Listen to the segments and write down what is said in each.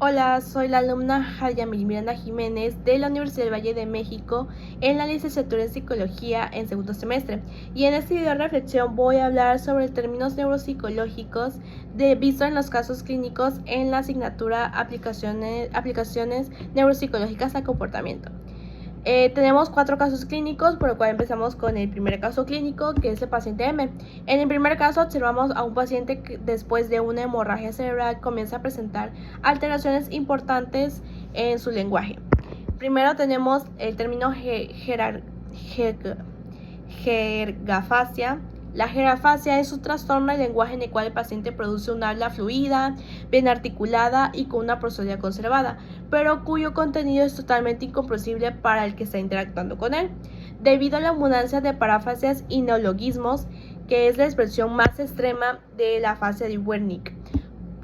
Hola, soy la alumna Jayamil Miranda Jiménez de la Universidad del Valle de México en la licenciatura en Psicología en segundo semestre. Y en este video de reflexión voy a hablar sobre términos neuropsicológicos visto en los casos clínicos en la asignatura aplicaciones neuropsicológicas al comportamiento. Tenemos 4 casos clínicos, por lo cual empezamos con el primer caso clínico, que es el paciente M. En el primer caso observamos a un paciente que después de una hemorragia cerebral comienza a presentar alteraciones importantes en su lenguaje. Primero tenemos el término gergafasia. La gergafasia es un trastorno del lenguaje en el cual el paciente produce un habla fluida, bien articulada y con una prosodia conservada, pero cuyo contenido es totalmente incomprensible para el que está interactuando con él, debido a la abundancia de paráfrasis y neologismos, que es la expresión más extrema de la afasia de Wernicke.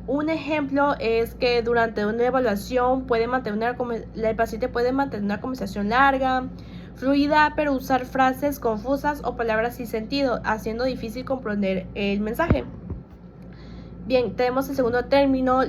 Un ejemplo es que durante una evaluación el paciente puede mantener una conversación larga, fluida, pero usar frases confusas o palabras sin sentido, haciendo difícil comprender el mensaje. Bien, tenemos el segundo término,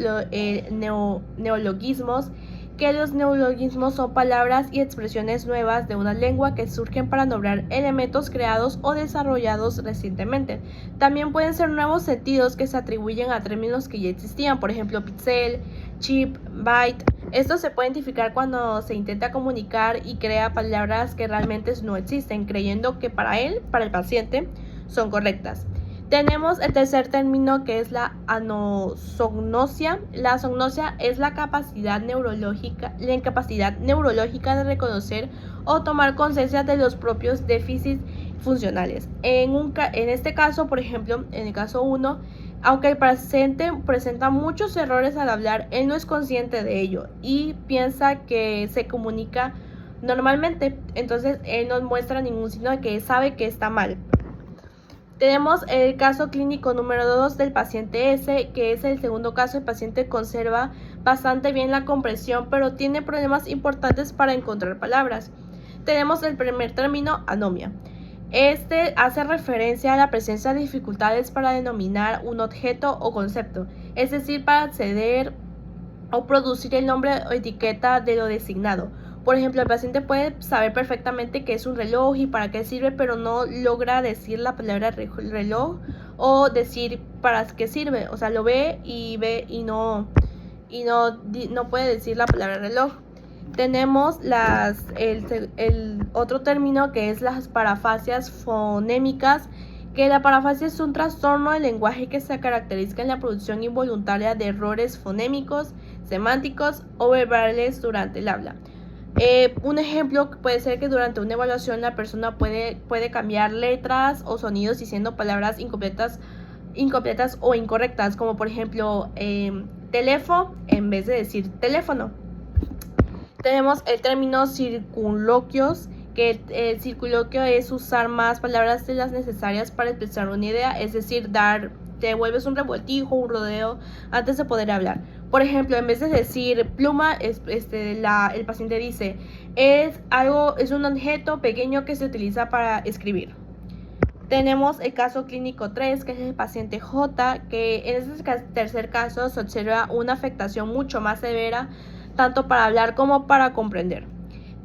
neologismos, que los neologismos son palabras y expresiones nuevas de una lengua que surgen para nombrar elementos creados o desarrollados recientemente. También pueden ser nuevos sentidos que se atribuyen a términos que ya existían, por ejemplo, pixel, chip, byte. Esto se puede identificar cuando se intenta comunicar y crea palabras que realmente no existen, creyendo que para el paciente, son correctas. Tenemos el tercer término, que es la anosognosia. La asognosia es la incapacidad neurológica de reconocer o tomar conciencia de los propios déficits funcionales. En este caso, por ejemplo, en el caso 1, aunque el paciente presenta muchos errores al hablar, él no es consciente de ello y piensa que se comunica normalmente. Entonces, él no muestra ningún signo de que sabe que está mal. Tenemos el caso clínico número 2 del paciente S, que es el segundo caso. El paciente conserva bastante bien la comprensión, pero tiene problemas importantes para encontrar palabras. Tenemos el primer término, anomia. Este hace referencia a la presencia de dificultades para denominar un objeto o concepto, es decir, para acceder o producir el nombre o etiqueta de lo designado. Por ejemplo, el paciente puede saber perfectamente qué es un reloj y para qué sirve, pero no logra decir la palabra reloj o decir para qué sirve. O sea, lo ve y no puede decir la palabra reloj. Tenemos el otro término, que es las parafasias fonémicas, que la parafasia es un trastorno del lenguaje que se caracteriza en la producción involuntaria de errores fonémicos, semánticos o verbales durante el habla. Un ejemplo puede ser que durante una evaluación la persona puede cambiar letras o sonidos diciendo palabras incompletas o incorrectas, como por ejemplo teléfono en vez de decir teléfono. Tenemos el término circunloquios, que el circunloquio es usar más palabras de las necesarias para expresar una idea, es decir, te vuelves un revoltijo, un rodeo antes de poder hablar. Por ejemplo, en vez de decir pluma, el paciente dice es un objeto pequeño que se utiliza para escribir. Tenemos el caso clínico 3, que es el paciente J, que en este tercer caso se observa una afectación mucho más severa, tanto para hablar como para comprender.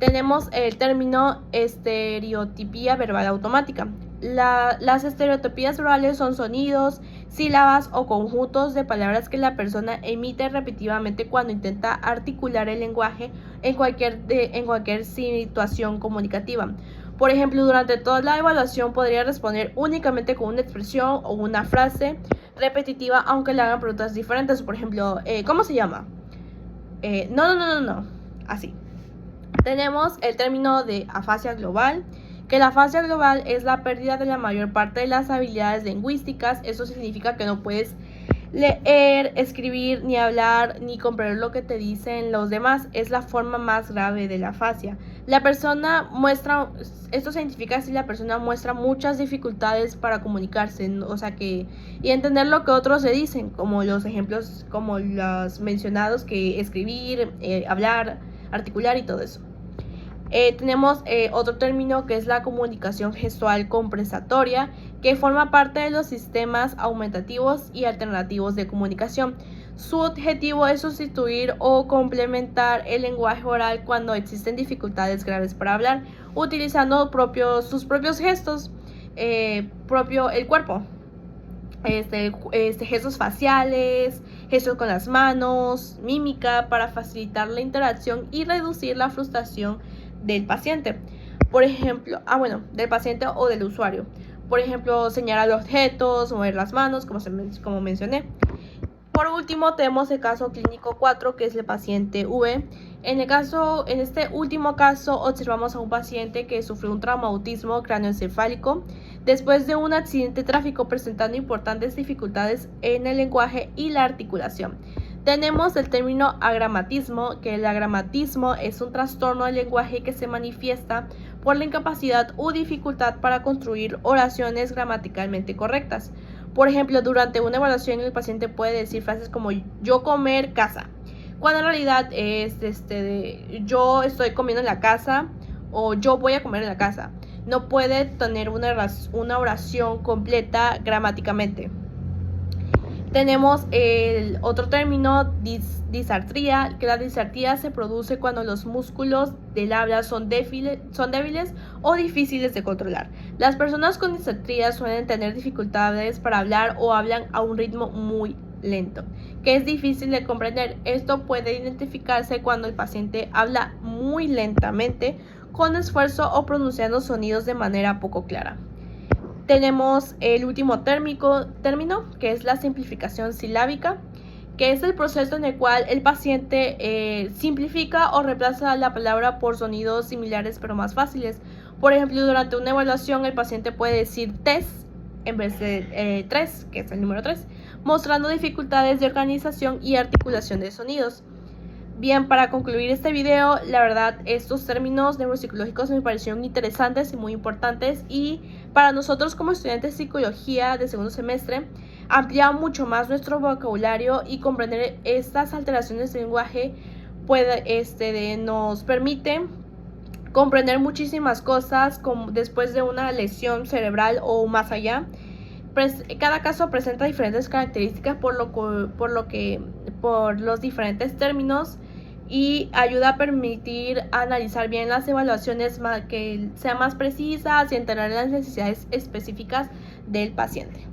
Tenemos el término estereotipía verbal automática. Las estereotipías verbales son sonidos, sílabas o conjuntos de palabras que la persona emite repetitivamente cuando intenta articular el lenguaje en cualquier situación comunicativa. Por ejemplo, durante toda la evaluación podría responder únicamente con una expresión o una frase repetitiva, aunque le hagan preguntas diferentes. Por ejemplo, ¿cómo se llama? No. Así. Tenemos el término de afasia global, que la afasia global es la pérdida de la mayor parte de las habilidades lingüísticas. Eso significa que no puedes leer, escribir, ni hablar, ni comprender lo que te dicen los demás. Es la forma más grave de la afasia. Esto significa si la persona muestra muchas dificultades para comunicarse, y entender lo que otros le dicen, como los ejemplos, como los mencionados, que escribir, hablar, articular y todo eso. Tenemos otro término, que es la comunicación gestual compensatoria, que forma parte de los sistemas aumentativos y alternativos de comunicación. Su objetivo es sustituir o complementar el lenguaje oral cuando existen dificultades graves para hablar, utilizando sus propios gestos, el cuerpo. Gestos faciales, gestos con las manos, mímica para facilitar la interacción y reducir la frustración del paciente. Por ejemplo, del paciente o del usuario. Por ejemplo, señalar objetos, mover las manos, como mencioné. Por último, tenemos el caso clínico 4, que es el paciente V. En este último caso, observamos a un paciente que sufrió un traumatismo cráneoencefálico después de un accidente de tráfico, presentando importantes dificultades en el lenguaje y la articulación. Tenemos el término agramatismo, que el agramatismo es un trastorno del lenguaje que se manifiesta por la incapacidad u dificultad para construir oraciones gramaticalmente correctas. Por ejemplo, durante una evaluación el paciente puede decir frases como yo comer casa, cuando en realidad es yo estoy comiendo en la casa o yo voy a comer en la casa. No puede tener una oración completa gramáticamente. Tenemos el otro término, disartría, que la disartría se produce cuando los músculos del habla son débiles o difíciles de controlar. Las personas con disartría suelen tener dificultades para hablar o hablan a un ritmo muy lento, que es difícil de comprender. Esto puede identificarse cuando el paciente habla muy lentamente, con esfuerzo o pronunciando sonidos de manera poco clara. Tenemos el último término, que es la simplificación silábica, que es el proceso en el cual el paciente simplifica o reemplaza la palabra por sonidos similares pero más fáciles. Por ejemplo, durante una evaluación el paciente puede decir test en vez de 3, que es el número 3, mostrando dificultades de organización y articulación de sonidos. Bien, para concluir este video, la verdad, estos términos neuropsicológicos me parecieron interesantes y muy importantes, y para nosotros como estudiantes de psicología de segundo semestre, ampliar mucho más nuestro vocabulario y comprender estas alteraciones de lenguaje nos permite comprender muchísimas cosas después de una lesión cerebral o más allá. Cada caso presenta diferentes características por los diferentes términos, y ayuda a permitir analizar bien las evaluaciones que sean más precisas y entender las necesidades específicas del paciente.